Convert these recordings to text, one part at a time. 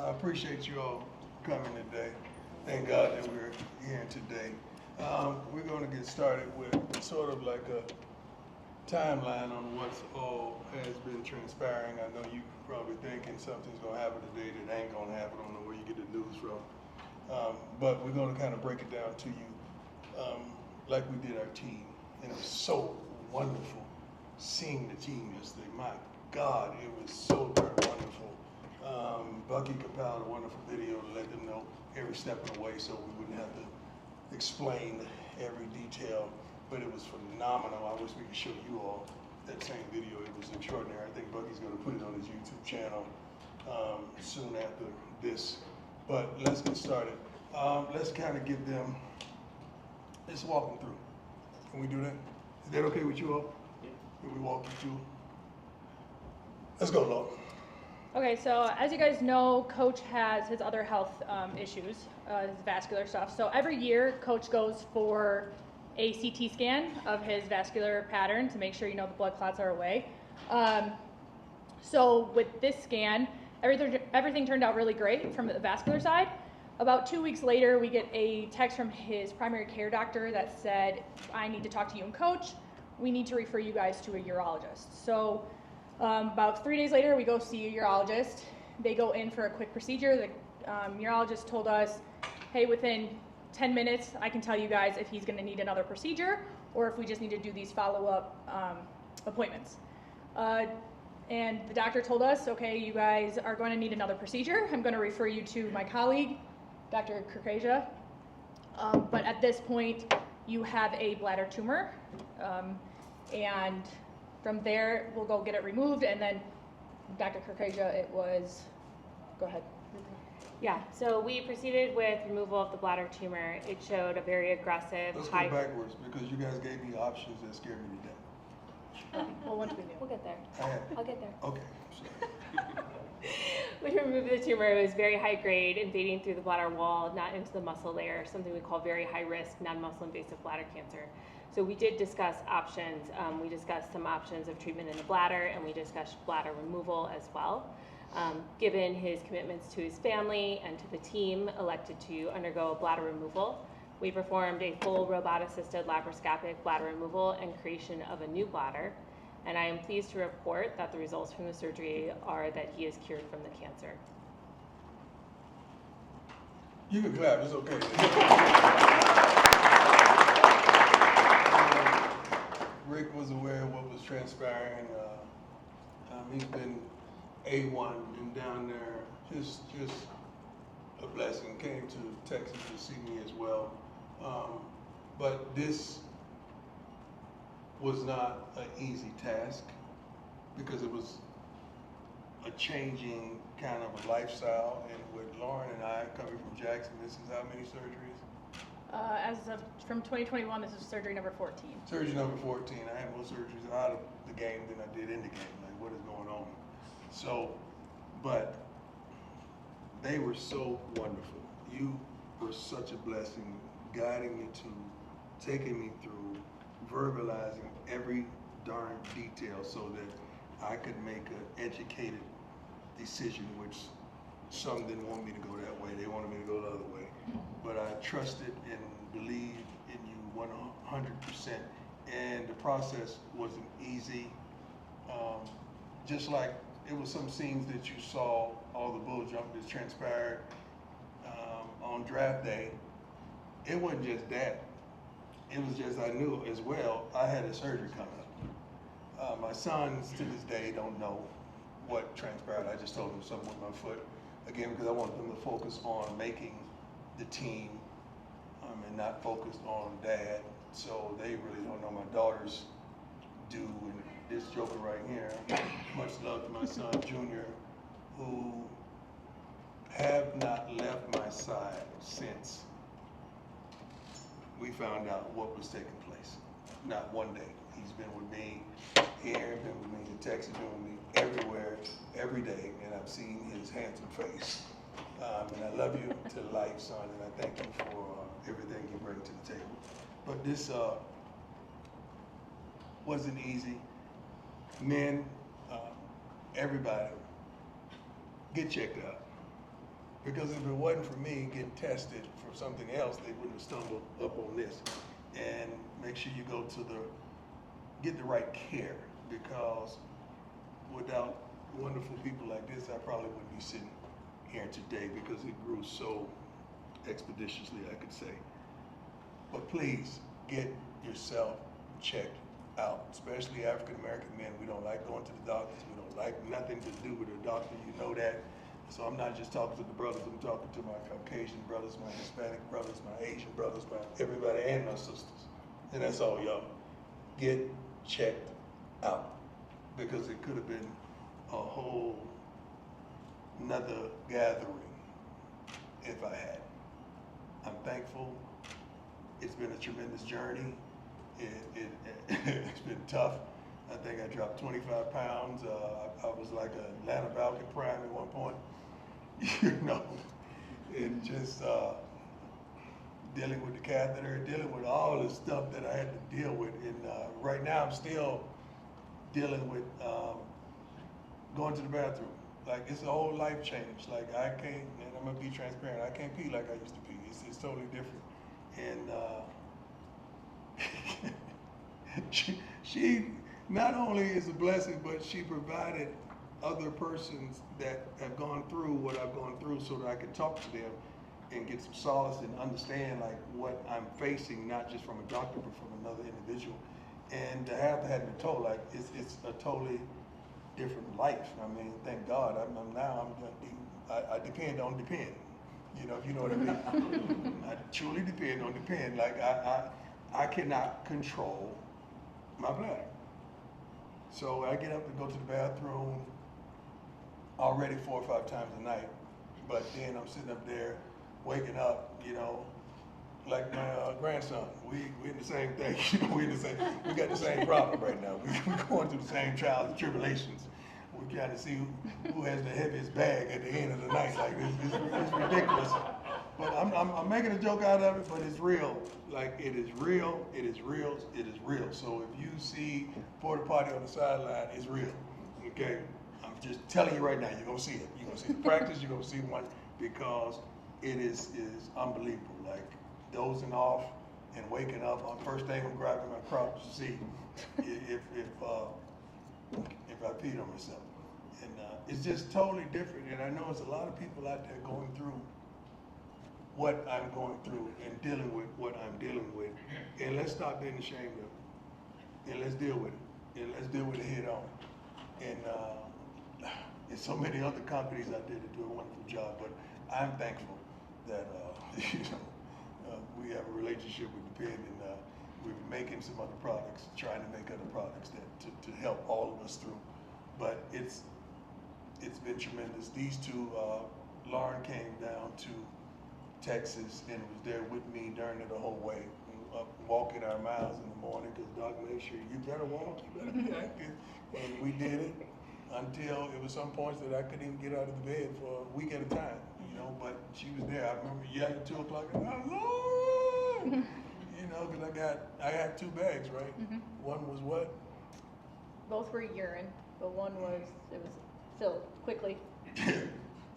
I appreciate you all coming today. Thank God that we're here today. We're going to get started with sort of like a timeline on what's all has been transpiring. I know you probably thinking something's going to happen today that ain't going to happen. I don't know where you get the news from. But we're going to kind of break it down to you like we did our team. And it was so wonderful seeing the team yesterday. My God, it was so darn wonderful. Bucky compiled a wonderful video to let them know every step of the way so we wouldn't have to explain every detail, but it was phenomenal. I wish we could show you all that same video. It was extraordinary. I think Bucky's going to put it on his YouTube channel soon after this. But let's get started. Let's kind of give them, let's walk them through. Can we do that? Is that okay with you all? Yeah. Can we walk you through? Let's go, Laura. Okay, so as you guys know, Coach has his other health issues, his vascular stuff. So every year, Coach goes for a CT scan of his vascular pattern to make sure the blood clots are away. So with this scan, everything turned out really great from the vascular side. About 2 weeks later, we get a text from his primary care doctor that said, I need to talk to you and Coach. We need to refer you guys to a urologist. So about 3 days later, we go see a urologist. They go in for a quick procedure. The urologist told us, hey, within 10 minutes, I can tell you guys if he's going to need another procedure or if we just need to do these follow-up appointments. And the doctor told us, okay, you guys are going to need another procedure. I'm going to refer you to my colleague, Dr. Kirkasia. But at this point, you have a bladder tumor. And from there, we'll go get it removed, and then Dr. Kirkasia, it was, go ahead. Yeah, so we proceeded with removal of the bladder tumor. It showed a very aggressive Let's high. go backwards because you guys gave me options that scared me to death. Okay, well, once we do. We'll get there. I'll get there. Okay. We removed the tumor. It was very high grade, invading through the bladder wall, not into the muscle layer, something we call very high risk non-muscle invasive bladder cancer. So we did discuss options. We discussed some options of treatment in the bladder, and we discussed bladder removal as well. Given his commitments to his family and to the team, elected to undergo bladder removal. We performed a full robot-assisted laparoscopic bladder removal and creation of a new bladder. And I am pleased to report that the results from the surgery are that he is cured from the cancer. You can clap, it's okay. Rick was aware of what was transpiring. He's been A1 and down there, just a blessing. Came to Texas to see me as well. But this was not an easy task because it was a changing kind of a lifestyle. And with Lauren and I coming from Jackson, this is how many surgeries? As of from 2021, this is surgery number 14. Surgery number 14. I had more surgeries out of the game than I did in the game. Like, what is going on? So, but they were so wonderful. You were such a blessing, guiding me to, taking me through, verbalizing every darn detail so that I could make an educated decision, which some didn't want me to go that way. They wanted me to go the other way. But I trusted and believed in you 100%. And the process wasn't easy. Just like it was some scenes that you saw, all the bull jump that transpired on draft day. It wasn't just that. It was just I knew as well I had a surgery coming up. My sons to this day don't know what transpired. I just told them something with my foot. Again, because I wanted them to focus on making the team and not focused on dad. So they really don't know. My daughters do. And this joker right here, much love to my son, Junior, who have not left my side since we found out what was taking place. Not one day. He's been with me here, been with me in Texas, been with me everywhere, every day, and I've seen his handsome face. And I love you to life, son, and I thank you for everything you bring to the table. But this wasn't easy. Men, everybody, get checked out. Because if it wasn't for me getting tested for something else, they wouldn't have stumbled up on this. And make sure you get the right care, because without wonderful people like this, I probably wouldn't be sitting here today, because it grew so expeditiously, I could say. But please get yourself checked out, especially African American men. We don't like going to the doctors. We don't like nothing to do with a doctor. You know that. So I'm not just talking to the brothers. I'm talking to my Caucasian brothers, my Hispanic brothers, my Asian brothers, my everybody, and my sisters. And that's all, y'all. Get checked out, because it could have been a whole another gathering if I had. I'm thankful. It's been a tremendous journey. It's been tough. I think I dropped 25 pounds. I was like an Atlanta Falcon prime at one point. You know, and just dealing with the catheter, dealing with all the stuff that I had to deal with. And right now I'm still dealing with going to the bathroom. Like, it's a whole life change. Like, I can't, and I'm gonna be transparent, I can't pee like I used to pee. It's totally different. And she not only is a blessing, but she provided other persons that have gone through what I've gone through, so that I can talk to them and get some solace and understand like what I'm facing, not just from a doctor, but from another individual. And to have that been told, like, it's a totally different life. I mean, thank God. I depend on depend. You know, if you know what I mean. I truly depend on depend. Like, I cannot control my bladder. So I get up and go to the bathroom already 4 or 5 times a night. But then I'm sitting up there, waking up, you know, like my grandson. We in the same thing. You know, we got the same problem right now. We're going through the same trials and tribulations. We're trying to see who has the heaviest bag at the end of the night. Like, it's ridiculous. But I'm making a joke out of it, but it's real. Like, it is real, it is real, it is real. So if you see porta potty on the sideline, it's real, okay? I'm just telling you right now, you're gonna see it. You're gonna see the practice, you're gonna see one, because it is unbelievable. Like, dozing off and waking up, first thing I'm grabbing my crotch to see if I peed on myself. And it's just totally different. And I know there's a lot of people out there going through what I'm going through and dealing with what I'm dealing with. And let's stop being ashamed of it. And let's deal with it. And let's deal with it head on. And there's so many other companies out there that do a wonderful job, but I'm thankful that we have a relationship with the Penn, and we're making some other products, trying to make other products that to help all of us through. But it's been tremendous. These two, Lauren came down to Texas and was there with me during the whole way, walking our miles in the morning, because Doc made sure you better walk, you better be active. And we did it until it was some points that I couldn't even get out of the bed for a week at a time, you know, but she was there. I remember yelling at 2 o'clock, Lord! You know, because I had 2 bags, right? Mm-hmm. One was what? Both were urine, but one was, it was filled quickly,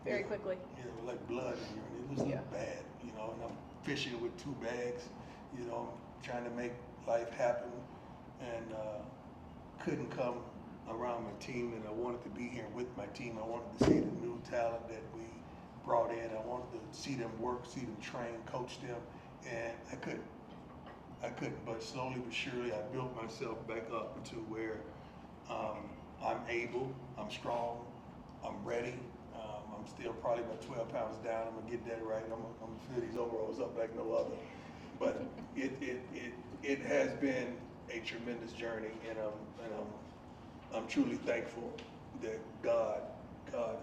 very quickly. Yeah, it was like blood in urine. It was bad, you know, and I'm fishing with 2 bags, you know, trying to make life happen, and couldn't come around my team, and I wanted to be here with my team. I wanted to see the new talent that we brought in. I wanted to see them work, see them train, coach them, and I couldn't. But slowly but surely, I built myself back up to where I'm able, I'm strong, I'm ready. I'm still probably about 12 pounds down. I'm gonna get that right. I'm gonna fill these overalls up like no other. But it has been a tremendous journey, and I'm truly thankful that God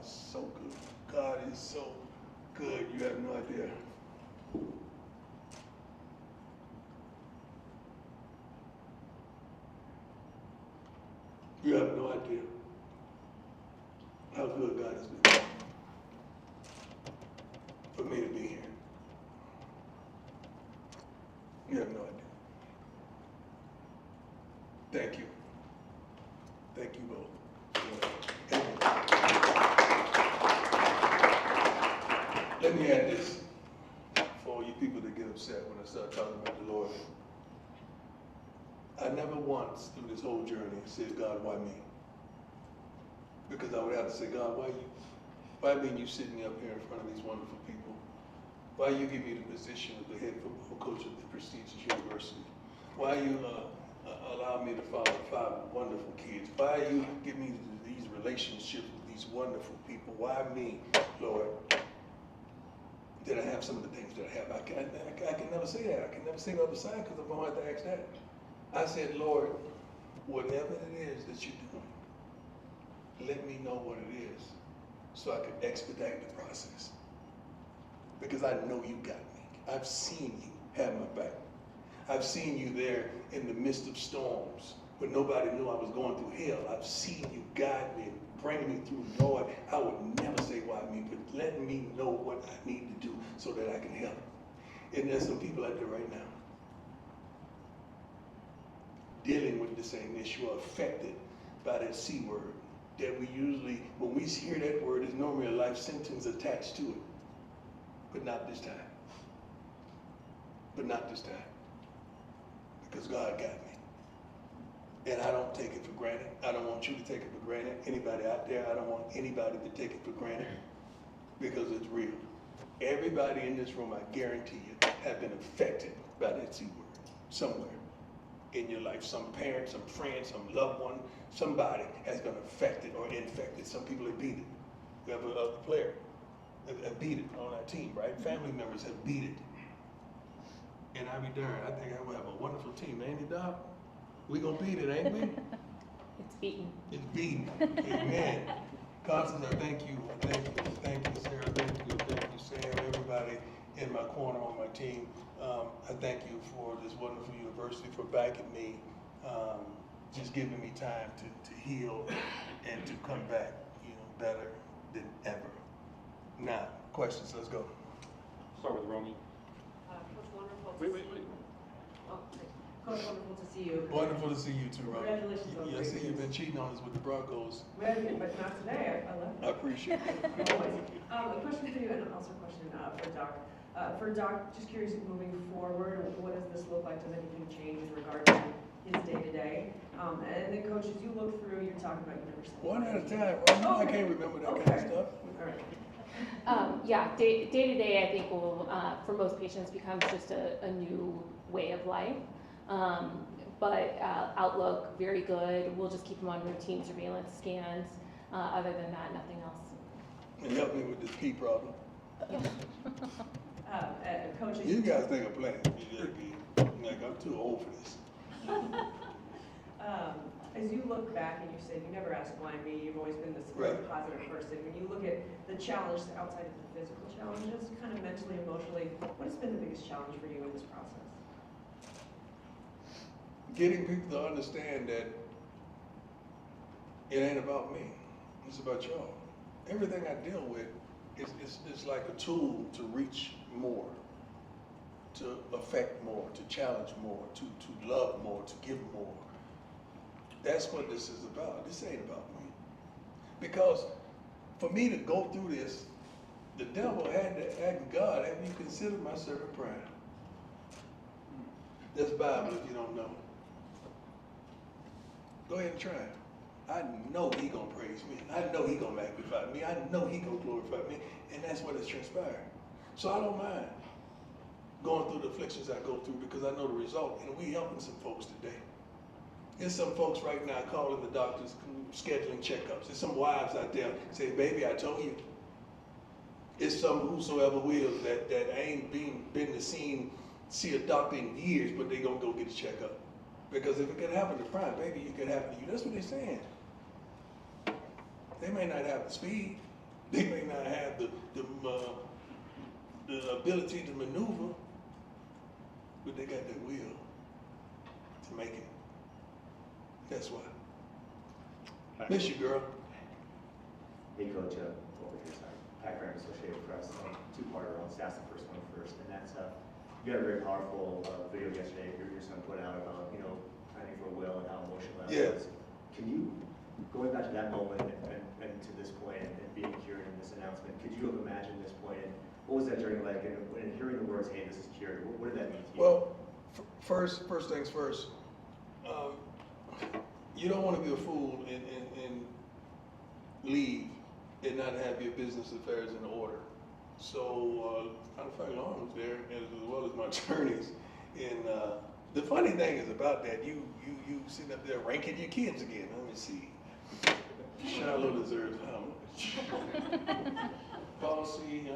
is so good. God is so good. You have no idea. You have no idea how good God has been for me to be here. You have no idea. Thank you. Thank you both. Thank you. let me add this for all you people that get upset when I start talking about the Lord. I never once through this whole journey said, God, why me? Because I would have to say, God, why me you sitting me up here in front of these wonderful people? Why you give me the position of the head football coach of the prestigious university? Why you allow me to father 5 wonderful kids? Why you give me these relationships with these wonderful people? Why me, Lord? Did I have some of the things that I have? I can never say that. I can never say the other side because I'm going to have to ask that. I said, Lord, whatever it is that you're doing, let me know what it is so I can expedite the process. Because I know you got me. I've seen you have my back. I've seen you there in the midst of storms when nobody knew I was going through hell. I've seen you guide me and bring me through. Lord, I would never say why me, but let me know what I need to do so that I can help. And there's some people out there right now dealing with the same issue, are affected by that C word that we usually, when we hear that word, there's normally a life sentence attached to it. But not this time. But not this time. Because God got me. And I don't take it for granted. I don't want you to take it for granted. Anybody out there, I don't want anybody to take it for granted. Because it's real. Everybody in this room, I guarantee you, have been affected by that C word somewhere in your life. Some parent, some friend, some loved one, somebody has been affected or infected. Some people have beat it. We have a player have beat it on our team, right? Family members have beat it. And I be darned, I think I will have a wonderful team, ain't it, Doc? We gonna beat it, ain't we? It's beaten. It's beaten. Amen. Constance, I thank you. Thank you. Thank you, Sarah. Thank you, Sam. Everybody in my corner on my team. I thank you for this wonderful university, for backing me, just giving me time to heal and to come back, better than ever. Now, questions, let's go. Start with Romy. Coach, wonderful. Wait. Oh, Coach, wonderful to see you. Wonderful to see you too, Rob. Congratulations on I great see you've news. been cheating on us with the Broncos. Well, but not today. I love I appreciate it. Always. A question for you, and also a question for Doc. For Doc, just curious, moving forward, what does this look like? Does anything change in regard to his day-to-day? And then, Coach, as you look through, you're talking about university. One at a time, Rob. I can't remember that kind of stuff. All right. Day to day, I think will, for most patients, becomes just a new way of life. But outlook, very good. We'll just keep them on routine surveillance scans. Other than that, nothing else. And help me with this pee problem. Coach, You guys think I'm playing. Like, I'm too old for this. as you look back and you said you never asked why me, you've always been this very positive person. When you look at the challenge outside of the physical challenges, kind of mentally, emotionally, what has been the biggest challenge for you in this process? Getting people to understand that it ain't about me. It's about y'all. Everything I deal with is like a tool to reach more, to affect more, to challenge more, to love more, to give more. That's what this is about. This ain't about me. Because for me to go through this, the devil had to ask God, have you considered my servant prayer? That's Bible if you don't know. Go ahead and try it. I know he gonna praise me. I know he gonna magnify me. I know he gonna glorify me. And that's what has transpired. So I don't mind going through the afflictions I go through because I know the result. And we helping some folks today. There's some folks right now calling the doctors, scheduling checkups. There's some wives out there saying, baby, I told you. It's some whosoever will that ain't been to see a doctor in years, but they gonna go get a checkup. Because if it could happen to Prime, baby, it could happen to you. That's what they're saying. They may not have the speed. They may not have the ability to maneuver, but they got that will to make it. That's why. Miss you, girl. Hey, Coach, over here, sorry. Pat Graham, Associated Press, two-parter. I'll just ask the first one first, and that's, you had a very powerful video yesterday your son put out about, planning for a will and how emotional that was. Can you, going back to that moment and to this point and being cured in this announcement, could you have imagined this point? And what was that journey like? And hearing the words, "Hey, this is cured," what did that mean to you? Well, first things first. You don't want to be a fool and leave and not have your business affairs in order. So, matter of fact, Lauren was there as well as my attorneys. And the funny thing is about that, you sitting up there ranking your kids again. Let me see. Shiloh deserves how much? Policy,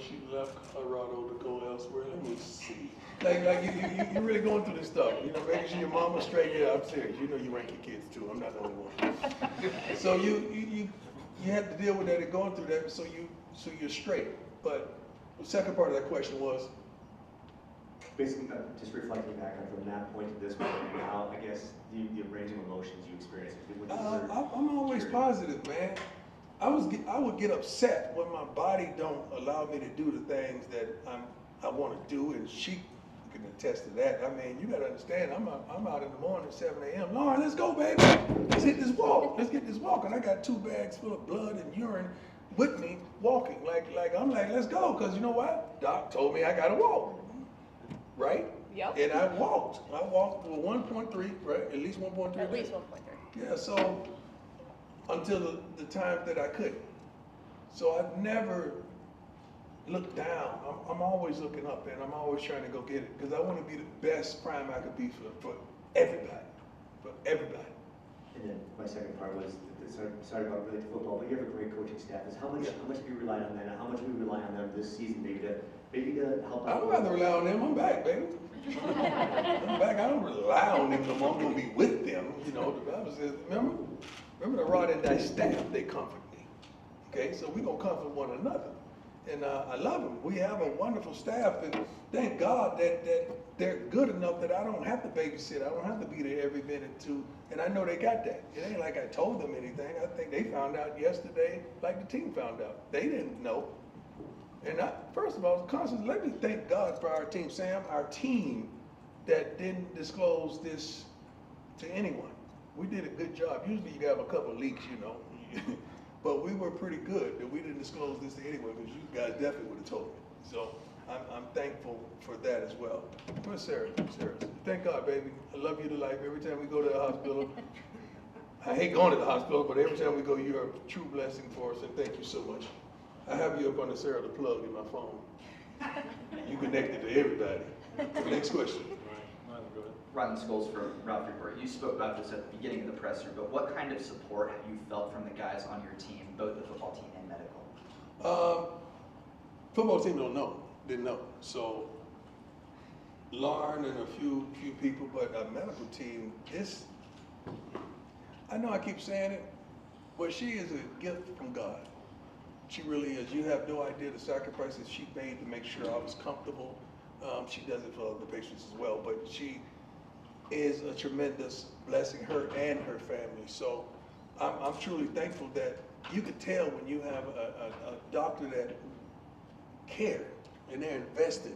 she left Colorado to go elsewhere. Let me see. Like you really going through this stuff. Making sure your mama's straight. Yeah, I'm serious. You rank your kids too. I'm not the only one. So you have to deal with that and going through that. So you're straight. But the second part of that question was. Basically, just reflecting back on from that point to this point, and how, I guess, the range of emotions you experienced. I'm always positive, man. I would get upset when my body don't allow me to do the things that I want to do, and she can attest to that. I mean, you got to understand, I'm out in the morning at 7 a.m. Lauren, let's go, baby. Let's hit this walk. Let's get this walk. And I got 2 bags full of blood and urine with me walking. I'm like, let's go, because you know what? Doc told me I got to walk. Right? Yep. And I walked with 1.3, right? At least 1.3. At least 1.3. Yeah, so until the time that I couldn't. So I've never looked down. I'm always looking up, and I'm always trying to go get it, because I want to be the best prime I could be for everybody. For everybody. And then my second part was, sorry about related to football, but you have a great coaching staff. How much have you relied on them, and how much do we rely on them this season, maybe to help out? I don't have to rely on them. I'm back, baby. I'm back. I don't rely on them no more. I'm going to be with them. The Bible says, remember the rod and thy staff, they comfort me. Okay, so we're going to comfort one another. And I love them. We have a wonderful staff, and thank God that they're good enough that I don't have to babysit. I don't have to be there every minute too. And I know they got that. It ain't like I told them anything. I think they found out yesterday, like the team found out. They didn't know. And first of all, Constance, let me thank God for our team, Sam, our team that didn't disclose this to anyone. We did a good job. Usually you have a couple leaks, but we were pretty good that we didn't disclose this to anyone, because you guys definitely would have told me. So I'm thankful for that as well. Where's Sarah? Sarah, thank God, baby. I love you to life. Every time we go to the hospital, I hate going to the hospital, but every time we go, you're a true blessing for us, and thank you so much. I have you up on the Sarah the plug in my phone. You connected to everybody. Next question. Ryan Scholes from Ralph Report. You spoke about this at the beginning of the presser, but what kind of support have you felt from the guys on your team, both the football team and medical? Football team didn't know. So Lauren and a few people, but a medical team, I know I keep saying it, but she is a gift from God. She really is. You have no idea the sacrifices she made to make sure I was comfortable. She does it for other patients as well, but she is a tremendous blessing, her and her family. So I'm truly thankful that you could tell when you have a doctor that cared and they're invested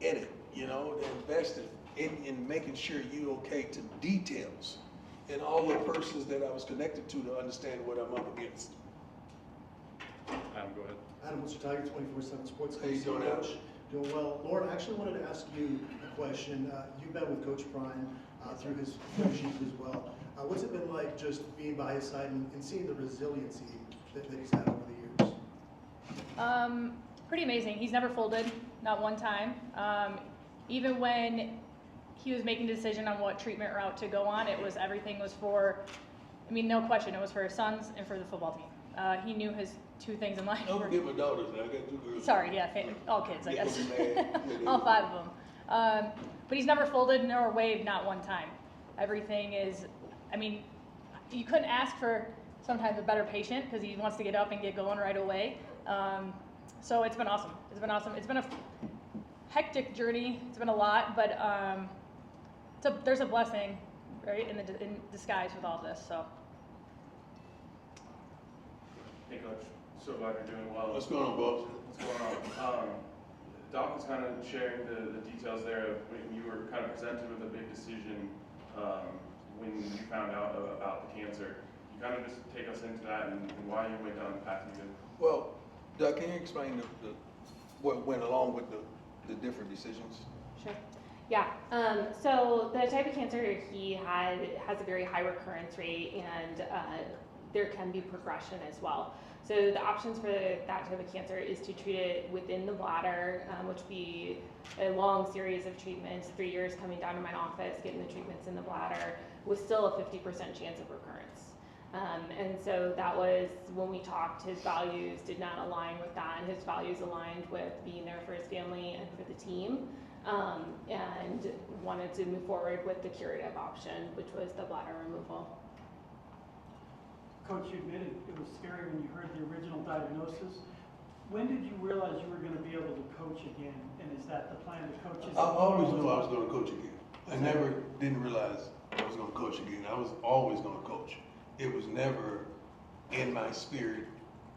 in it, they're invested in making sure you're okay to details and all the persons that I was connected to understand what I'm up against. Adam, go ahead. Adam, what's your Tiger 24/7 Sports? How you doing, Adam? Doing well. Lauren, I actually wanted to ask you a question. You've been with Coach Prime through his coaching as well. What's it been like just being by his side and seeing the resiliency that he's had over the years? Pretty amazing. He's never folded, not one time. Even when he was making a decision on what treatment route to go on, everything was for, no question, it was for his sons and for the football team. He knew his 2 things in life. Don't forget my daughters. I got 2 girls. Sorry, yeah, all kids, I They guess. gonna be mad. All 5 of them. But he's never folded nor waved, not one time. Everything is, you couldn't ask for sometimes a better patient, because he wants to get up and get going right away. So it's been awesome. It's been awesome. It's been a hectic journey. It's been a lot, but there's a blessing, right, in disguise with all this. So. Hey, Coach. So glad you're doing well. What's going on, boss? What's going on? Doc was kind of sharing the details there of when you were kind of presented with a big decision when you found out about the cancer. You kind of just take us into that and why you went down the path you did. Well, Doug, can you explain the what went along with the different decisions? Sure. Yeah. So the type of cancer he has a very high recurrence rate, and there can be progression as well. So the options for that type of cancer is to treat it within the bladder, which would be a long series of treatments, 3 years coming down to my office, getting the treatments in the bladder, with still a 50% chance of recurrence. And so that was when we talked, his values did not align with that. His values aligned with being there for his family and for the team, and wanted to move forward with the curative option, which was the bladder removal. Coach, you admitted it was scary when you heard the original diagnosis. When did you realize you were going to be able to coach again? And is that the plan to coach? I always knew I was going to coach again. I never didn't realize I was going to coach again. I was always going to coach. It was never in my spirit,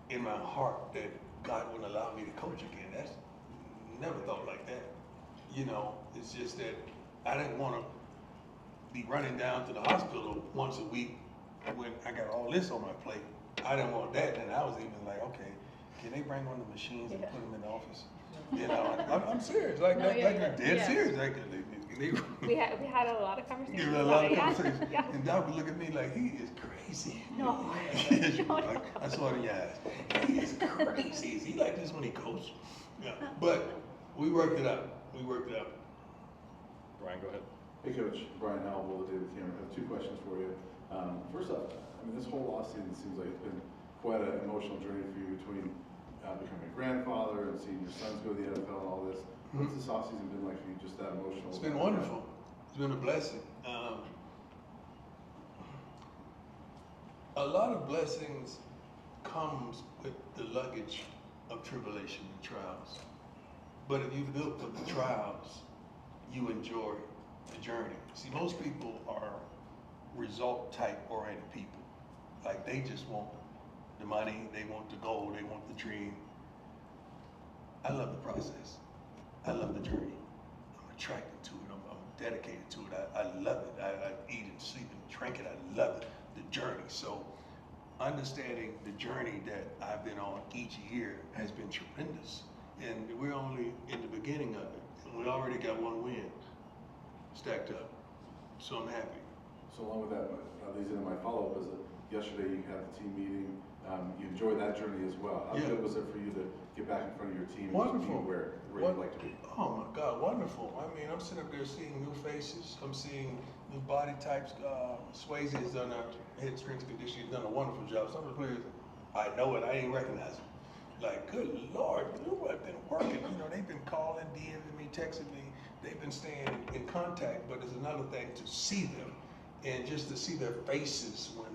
in my heart, that God wouldn't allow me to coach again. That's never thought like that. You know, it's just that I didn't want to be running down to the hospital once a week when I got all this on my plate. I didn't want that, and I was even like, okay, can they bring one of the machines and put them in the office? You know, I'm serious, like dead serious. Like, We had a lot of conversations. a about lot it, of yeah. conversations. Yeah. And Doc would look at me like, he is crazy. No. Like, I saw it in your eyes. He is crazy. Is he like this when he coached? Yeah. But we worked it out. Brian, go ahead. Hey Coach, Brian Howell, Boulder David Cameron. I have two questions for you. First off, I mean, this whole offseason seems like it's been quite an emotional journey for you between becoming a grandfather and seeing your sons go to the NFL and all this. What's this offseason been like for you, just that emotional? It's been wonderful. It's been a blessing. A lot of blessings comes with the luggage of tribulation and trials. But if you've built for the trials, you enjoy the journey. See, most people are result type oriented people. Like, they just want the money, they want the goal, they want the dream. I love the process. I love the journey. I'm attracted to it. I'm dedicated to it. I love it. I eat and sleep and drink it. I love it. The journey. So understanding the journey that I've been on each year has been tremendous. And we're only in the beginning of it. And we already got one win stacked up. So I'm happy. So along with that, leads into my follow-up is that yesterday you had the team meeting. You enjoyed that journey as well. How good was it for you to get back in front of your team and just be where you'd like to be? Oh my God, wonderful. I mean, I'm sitting up there seeing new faces. I'm seeing new body types. Swayze has done head strength conditioning, he's done a wonderful job. Some of the players, I know it, I ain't recognize them. Like, good Lord, I've been working. You know, they've been calling, DMing me, texting me. They've been staying in contact, but it's another thing to see them and just to see their faces when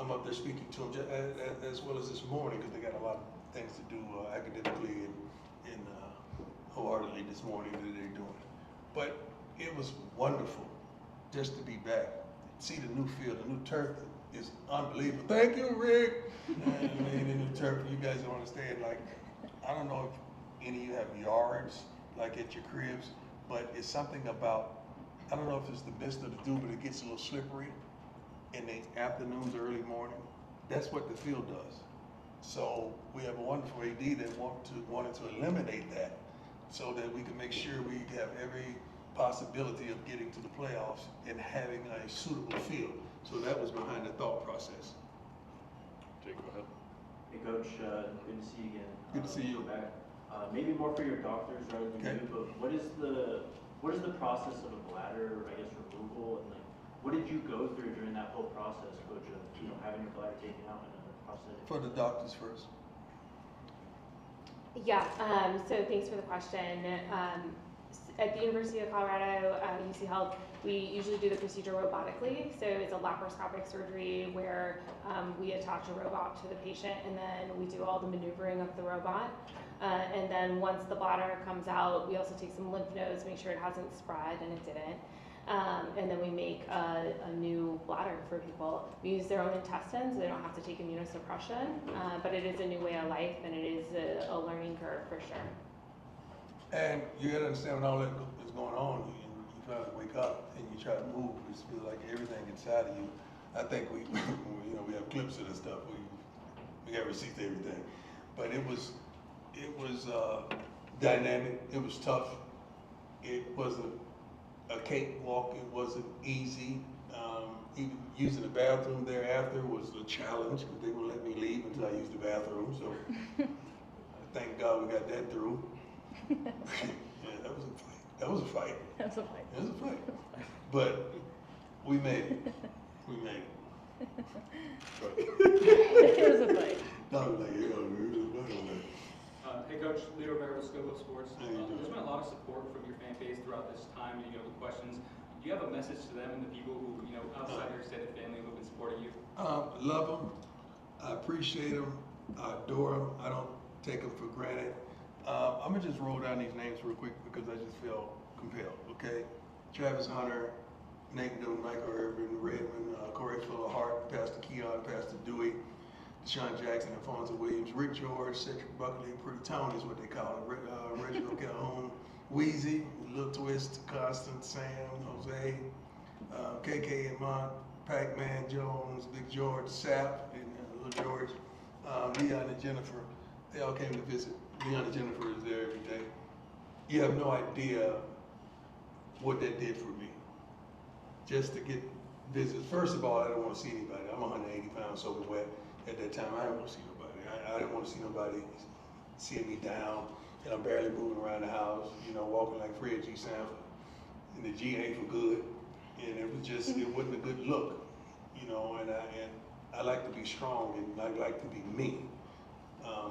I'm up there speaking to them, as well as this morning, because they got a lot of things to do academically and wholeheartedly this morning that they're doing. But it was wonderful just to be back. See the new field, the new turf is unbelievable. Thank you, Rick. And the new turf, you guys don't understand. Like, I don't know if any of you have yards, like at your cribs, but it's something about, I don't know if it's the best of the do, but it gets a little slippery in the afternoons, early morning. That's what the field does. So we have a wonderful AD that wanted to eliminate that so that we can make sure we have every possibility of getting to the playoffs and having a suitable field. So that was behind the thought process. Jake, go ahead. Hey Coach, good to see you again. Good to see you. Back. Maybe more for your doctors rather than you, but what is the process of a bladder, I guess, removal, and like, what did you go through during that whole process, Coach, of having your bladder taken out and a prosthetic? For the doctors first. Yeah, so thanks for the question. At the University of Colorado, UC Health, we usually do the procedure robotically. So it's a laparoscopic surgery where we attach a robot to the patient and then we do all the maneuvering of the robot. And then once the bladder comes out, we also take some lymph nodes, make sure it hasn't spread, and it didn't. And then we make a new bladder for people. We use their own intestines. They don't have to take immunosuppression, but it is a new way of life, and it is a learning curve for sure. And you gotta understand when all that is going on, you finally wake up and you try to move. It feels like everything inside of you. I think we have clips of this stuff. We got receipts to everything, but it was dynamic. It was tough. It wasn't a cakewalk. It wasn't easy. Even using the bathroom thereafter was a challenge because they wouldn't let me leave until I used the bathroom. So thank God we got that through. Yeah, that was a fight. That was a fight. That was a fight. It was a fight. But we made it. We made it. It was a fight. I was like, yeah, it was a fight on that. Hey Coach, Leo Rivera with Scope of Sports. How you doing? There's been a lot of support from your fan base throughout this time, the questions. Do you have a message to them and the people who, outside your extended family who have been supporting you? Love them. I appreciate them. I adore them. I don't take them for granted. I'm gonna just roll down these names real quick because I just feel compelled, okay? Travis Hunter, Nate Newton, Michael Irvin, Redmond, Corey Fuller Hart, Pastor Keon, Pastor Dewey, Deshaun Jackson, Alfonso Williams, Rick George, Cedric Buckley, Pretty Tony is what they call it, Reginald Calhoun, Wheezy, Lil Twist, Constant, Sam, Jose, KK and Mont, Pac-Man Jones, Big George, Sap, and Little George, Leon and Jennifer. They all came to visit. Leon and Jennifer is there every day. You have no idea what that did for me. Just to get visits. First of all, I didn't want to see anybody. I'm 180 pounds soaking wet at that time. I didn't want to see nobody. I didn't want to see nobody seeing me down, and I'm barely moving around the house, walking like Fred G. Sanford. And the G ain't for good. And it was just, it wasn't a good look, and I like to be strong and I like to be me.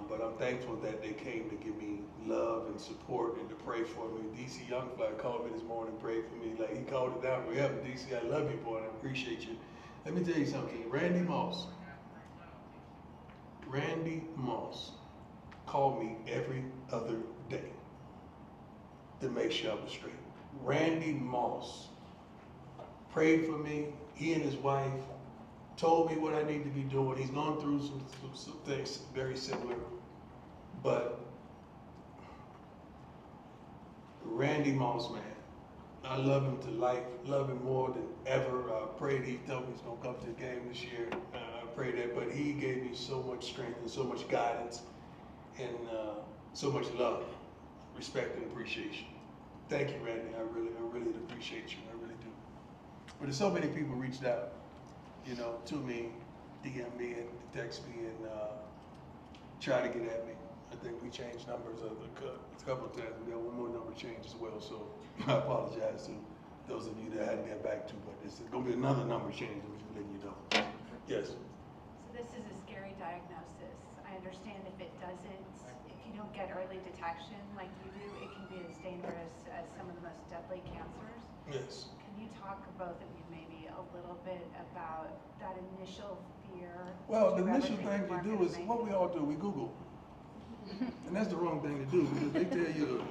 But I'm thankful that they came to give me love and support and to pray for me. DC Youngfly called me this morning, prayed for me. Like, he called it down forever. DC, I love you, boy, and I appreciate you. Let me tell you something. Randy Moss called me every other day to make sure I was straight. Randy Moss prayed for me. He and his wife told me what I need to be doing. He's gone through some things very similar, but Randy Moss, man, I love him to life, love him more than ever. I prayed, he told me he's gonna come to the game this year. I prayed that, but he gave me so much strength and so much guidance and so much love, respect, and appreciation. Thank you, Randy. I really appreciate you. I really do. But there's so many people reached out, to me, DM me and text me and try to get at me. I think we changed numbers a couple of times. We got one more number change as well, so I apologize to those of you that I hadn't got back to, but it's going to be another number change, I'm just letting you know. Yes? So this is a scary diagnosis. I understand if you don't get early detection like you do, it can be as dangerous as some of the most deadly cancers. Yes. Can you talk, both of you, maybe a little bit about that initial fear? Well, the initial thing you do is, what we all do, we Google. And that's the wrong thing to do because they tell you,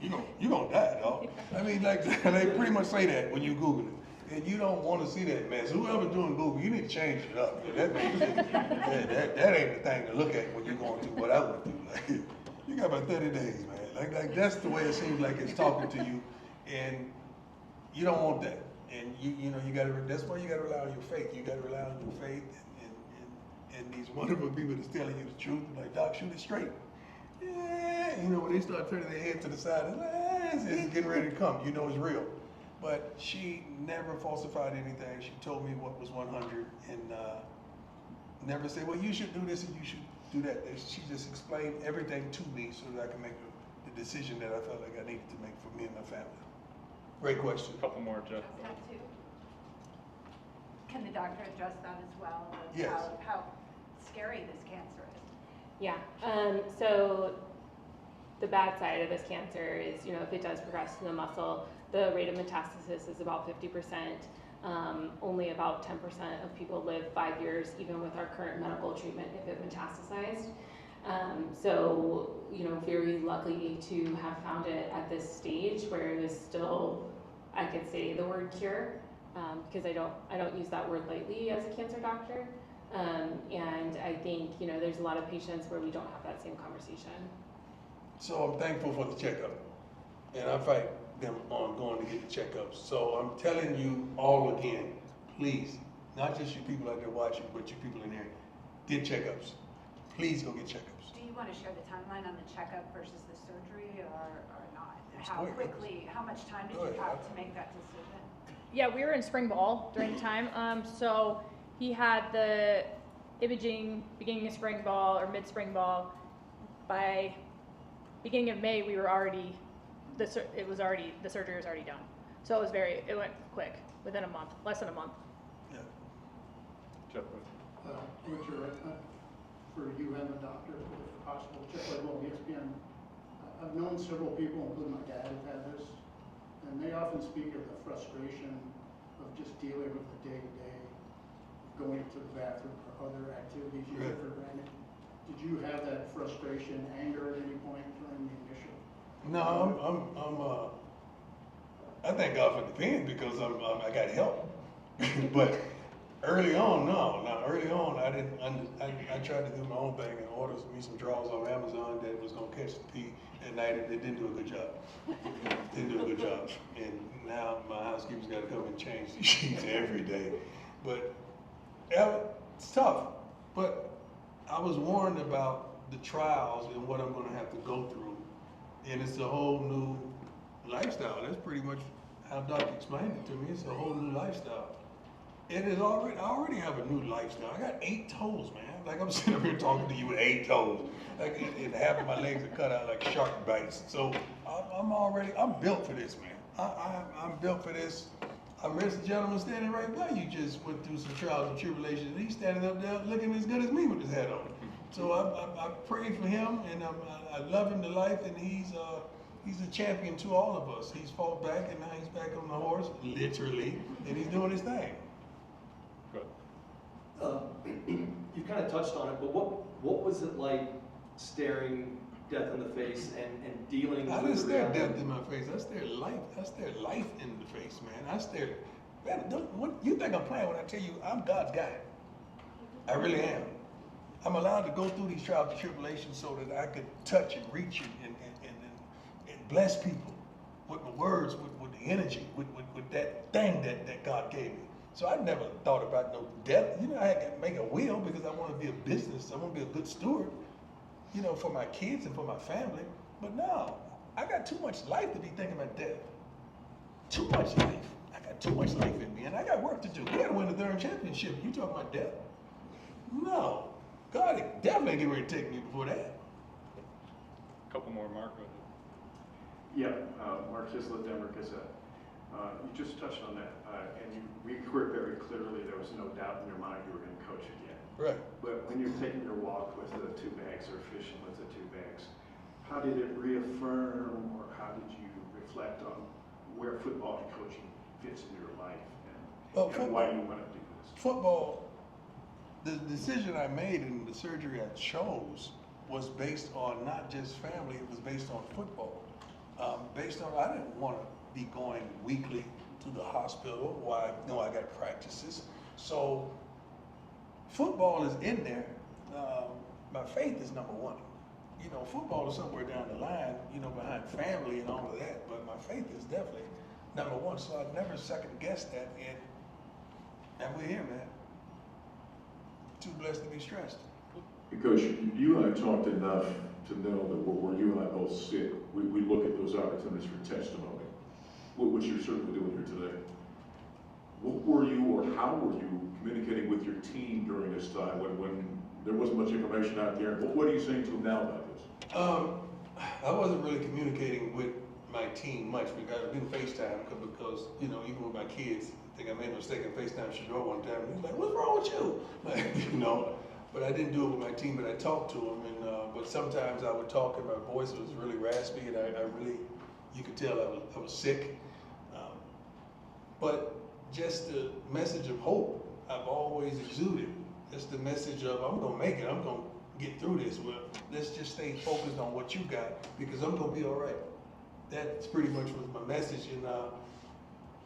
you're going to die, dog. I mean, like, they pretty much say that when you Google it. And you don't want to see that mess. Whoever's doing Google, you need to change it up. That ain't the thing to look at when you're going through what I went through. Like, you got about 30 days, man. Like that's the way it seems like it's talking to you. And you don't want that. And that's why you gotta rely on your faith. You gotta rely on your faith and these wonderful people that's telling you the truth. Like, Doc, shoot it straight. Yeah, when they start turning their head to the side, it's getting ready to come. It's real. But she never falsified anything. She told me what was 100 and never said, well, you should do this and you should do that. She just explained everything to me so that I can make the decision that I felt like I needed to make for me and my family. Great question. A couple more, Jeff. That too. Can the doctor address that as well? Yes. How scary this cancer is? Yeah, so the bad side of this cancer is, if it does progress to the muscle, the rate of metastasis is about 50%. Only about 10% of people live 5 years, even with our current medical treatment, if it metastasized. So, very lucky to have found it at this stage where it was still, I could say the word cure, because I don't use that word lightly as a cancer doctor. And I think, there's a lot of patients where we don't have that same conversation. So I'm thankful for the checkup. And I fight them on going to get the checkups. So I'm telling you all again, please, not just you people out there watching, but you people in here, get checkups. Please go get checkups. Do you want to share the timeline on the checkup versus the surgery or not? It's How quick. quickly, how much time did Go you ahead. have to make that decision? Yeah, we were in spring ball during the time. So he had the imaging beginning of spring ball or mid spring ball. By beginning of May, we were already the surgery was already done. So it went quick within a month, less than a month. Yeah. Jeff, Richard, for you and the doctor, if possible, Jeff Whitewell, ESPN. I've known several people, including my dad, who've had this, and they often speak of the frustration of just dealing with the day-to-day, going to the bathroom or other activities you take for granted. Did you have that frustration, anger at any point during the initial? No, I thank God for the pen because I got help. But early on, no. Now early on, I tried to do my own thing and order me some drawers on Amazon that was gonna catch the pee at night, and it didn't do a good job. Didn't do a good job. And now my housekeeper's got to come and change the sheets every day. But it's tough. But I was warned about the trials and what I'm going to have to go through, and it's a whole new lifestyle. That's pretty much how Doc explained it to me. It's a whole new lifestyle. It is already. I already have a new lifestyle. I got 8 toes, man. Like I'm sitting up here talking to you with 8 toes. Like half of my legs are cut out like shark bites. So I'm built for this, man. I'm built for this. I miss the gentleman standing right by you. Just went through some trials and tribulations. He's standing up there looking as good as me with his hat on. So I pray for him, and I love him to life, and he's a champion to all of us. He's fought back, and now he's back on the horse, literally, and he's doing his thing. You kind of touched on it, but what was it like staring death in the face and dealing with I didn't the stare reality? death in my face. I stared life in the face, man. I stared. Man, you think I'm playing when I tell you I'm God's guy? I really am. I'm allowed to go through these trials and tribulations so that I could touch and reach and bless people with my words, with the energy, with that thing that God gave me. So I never thought about no death. You know, I had to make a will because I want to be a business. I want to be a good steward, you know, for my kids and for my family. But no, I got too much life to be thinking about death. Too much life. I got too much life in me, and I got work to do. We got to win the third championship. You talking about death? No. God definitely get ready to take me before that. couple more, Mark. Go ahead. Yeah, Mark Hislop, Denver Gazette. You just touched on that, and we heard very clearly there was no doubt in your mind you were going to coach again. Right. But when you're taking your walk with the 2 bags or fishing with the 2 bags, how did it reaffirm, or how did you reflect on where football and coaching fits in your life, and why you want to do this? Football, the decision I made and the surgery I chose was based on not just family, it was based on football. Based on, I didn't want to be going weekly to the hospital while I know I got practices. So football is in there. My faith is number 1. You know, football is somewhere down the line, you know, behind family and all of that, but my faith is definitely number 1. So I've never second guessed that, and we're here, man. Too blessed to be stressed. Because you and I talked enough to know that where you and I both sit, we look at those opportunities for testimony, which you're certainly doing here today. What were you, or how were you communicating with your team during this time when there wasn't much information out there? What are you saying to them now about this? I wasn't really communicating with my team much because I didn't FaceTime because, you know, even with my kids, I think I made a mistake in FaceTime Shador one time. He was like, "What's wrong with you?" Like, you know, but I didn't do it with my team, but I talked to them. But sometimes I would talk and my voice was really raspy, and I really, you could tell I was sick. But just the message of hope I've always exuded. Just the message of, I'm gonna make it, I'm gonna get through this. Well, let's just stay focused on what you got because I'm gonna be all right. That's pretty much was my message, and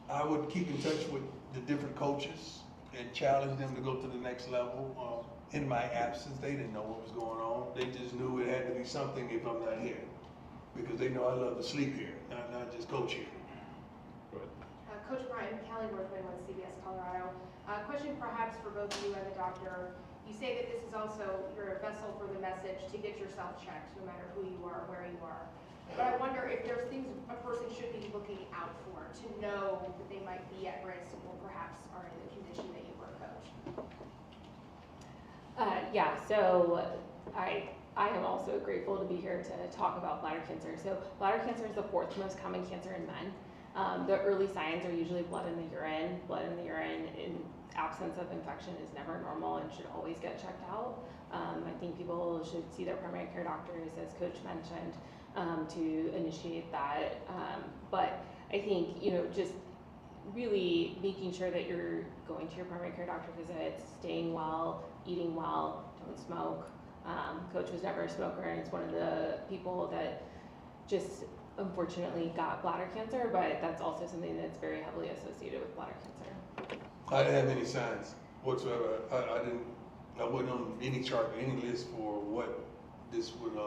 I would keep in touch with the different coaches and challenge them to go to the next level. In my absence, they didn't know what was going on. They just knew it had to be something if I'm not here, because they know I love to sleep here, not just coach here. Go ahead. Coach Brian, Callie Worthman with CBS Colorado. Question perhaps for both you and the doctor. You you say that this is also, you're a vessel for the message to get yourself checked, no matter who you are, where you are. But I wonder if there's things a person should be looking out for to know that they might be at risk or perhaps are in the condition that you were, Coach. Yeah, so I am also grateful to be here to talk about bladder cancer. So bladder cancer is the 4th most common cancer in men. The early signs are usually blood in the urine. Blood in the urine in absence of infection is never normal and should always get checked out. I think people should see their primary care doctors, as Coach mentioned, to initiate that. But I think, just really making sure that you're going to your primary care doctor visits, staying well, eating well, don't smoke. Coach was never a smoker, and it's one of the people that just unfortunately got bladder cancer, but that's also something that's very heavily associated with bladder cancer. I didn't have any signs whatsoever. I wasn't on any chart, any list for what this would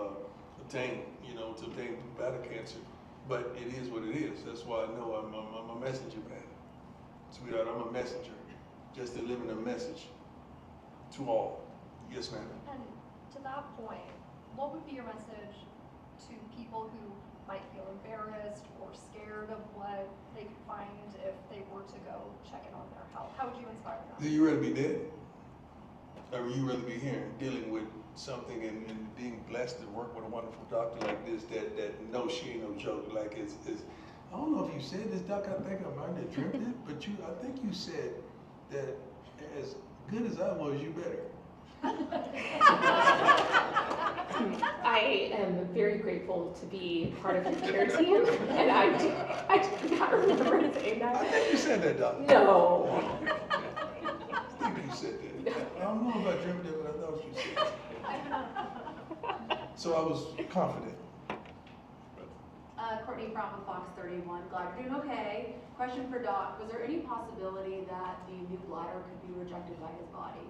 obtain, to obtain bladder cancer. But it is what it is. That's why I know I'm a messenger, man. Sweetheart, I'm a messenger, just delivering a message to all. Yes, ma'am. And to that point, what would be your message to people who might feel embarrassed or scared of what they could find if they were to go check in on their health? How would you inspire them? Do you rather be dead? Or would you rather be here dealing with something and being blessed to work with a wonderful doctor like this that knows she ain't no joke? Like it's I don't know if you said this, Doc, I think I might have dreamt it, but I think you said that as good as I was, you better. I am very grateful to be part of your care team, and I do not remember saying that. I think you said that, Doc. No. I think you said that. I don't know if I dreamt it, but I thought you said it. So I was confident. Courtney from Fox 31. Glad you're doing okay. Question for Doc. Was there any possibility that the new bladder could be rejected by his body?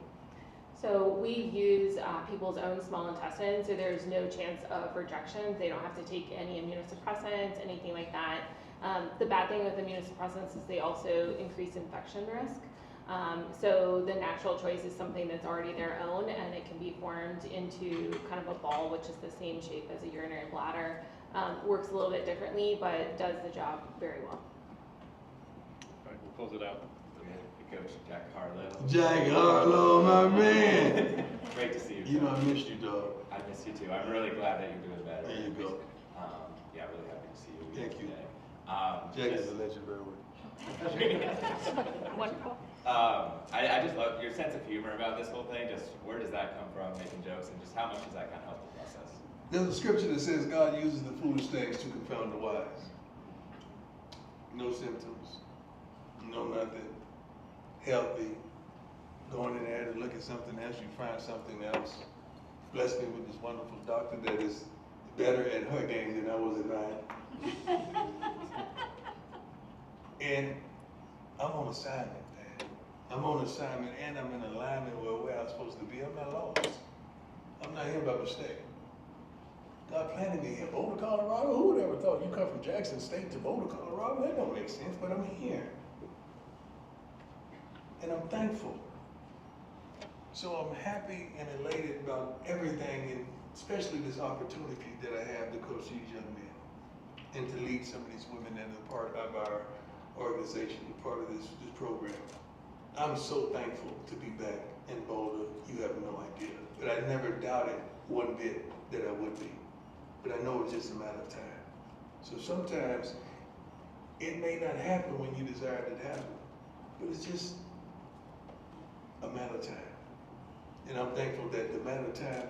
So we use people's own small intestine, so there's no chance of rejection. They don't have to take any immunosuppressants, anything like that. The bad thing with immunosuppressants is they also increase infection risk. So the natural choice is something that's already their own, and it can be formed into kind of a ball, which is the same shape as a urinary bladder. Works a little bit differently, but does the job very well. All right, we'll close it out. Coach Jack Harlow. Jack Harlow, my man. Great to see you. You know I missed you, dog. I miss you too. I'm really glad that you're doing better. There you go. Yeah, really happy to see you. Thank you. Today. Jack is a legend, Wonderful. I just love your sense of humor about this whole thing. Just where does that come from, making jokes, and just how much does that kind of help the process? There's a scripture that says God uses the foolish things to confound the wise. No symptoms, no nothing. Healthy. Going in there to look at something else, you find something else. Bless me with this wonderful doctor that is better at her game than I was at mine. And I'm on assignment, man. I'm on assignment and I'm in alignment with where I'm supposed to be. I'm not lost. I'm not here by mistake. God planted me here. Boulder, Colorado? Who would ever thought you come from Jackson State to Boulder, Colorado? That don't make sense, but I'm here. And I'm thankful. So I'm happy and elated about everything, and especially this opportunity that I have to coach these young men and to lead some of these women that are part of our organization, part of this program. I'm so thankful to be back in Boulder. You have no idea. But I never doubted one bit that I would be. But I know it's just a matter of time. So sometimes it may not happen when you desire it to happen, but it's just a matter of time. And I'm thankful that the matter of time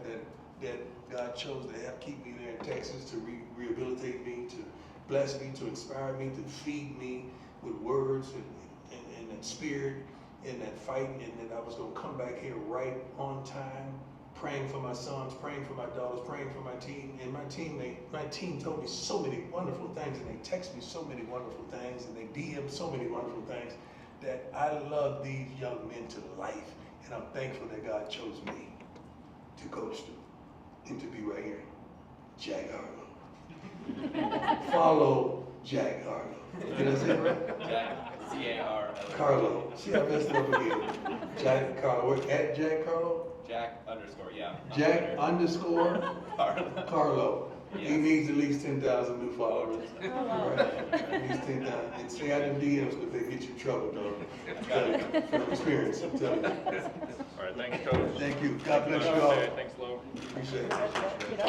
that God chose to help keep me there in Texas, to rehabilitate me, to bless me, to inspire me, to feed me with words and that spirit and that fight, and that I was going to come back here right on time, praying for my sons, praying for my daughters, praying for my team. And my team told me so many wonderful things, and they text me so many wonderful things, and they DM so many wonderful things, that I love these young men to life. And I'm thankful that God chose me to coach them and to be right here. Jack Harlow. Follow Jack Harlow. Did I say it right? Jack, C-A-R-L-O. Carlo. See, I messed it up again. Jack Carlo. At Jack Carlo. Jack underscore Carlo. He Yes. needs at least 10,000 new followers. Oh, wow. Right. At least 10,000. And stay out of DMs because they get you in trouble, dog. From experience, I'm telling you. All right, thanks, Coach. Thank you. God bless you Have a all. good day. Thanks, Lo. Appreciate it.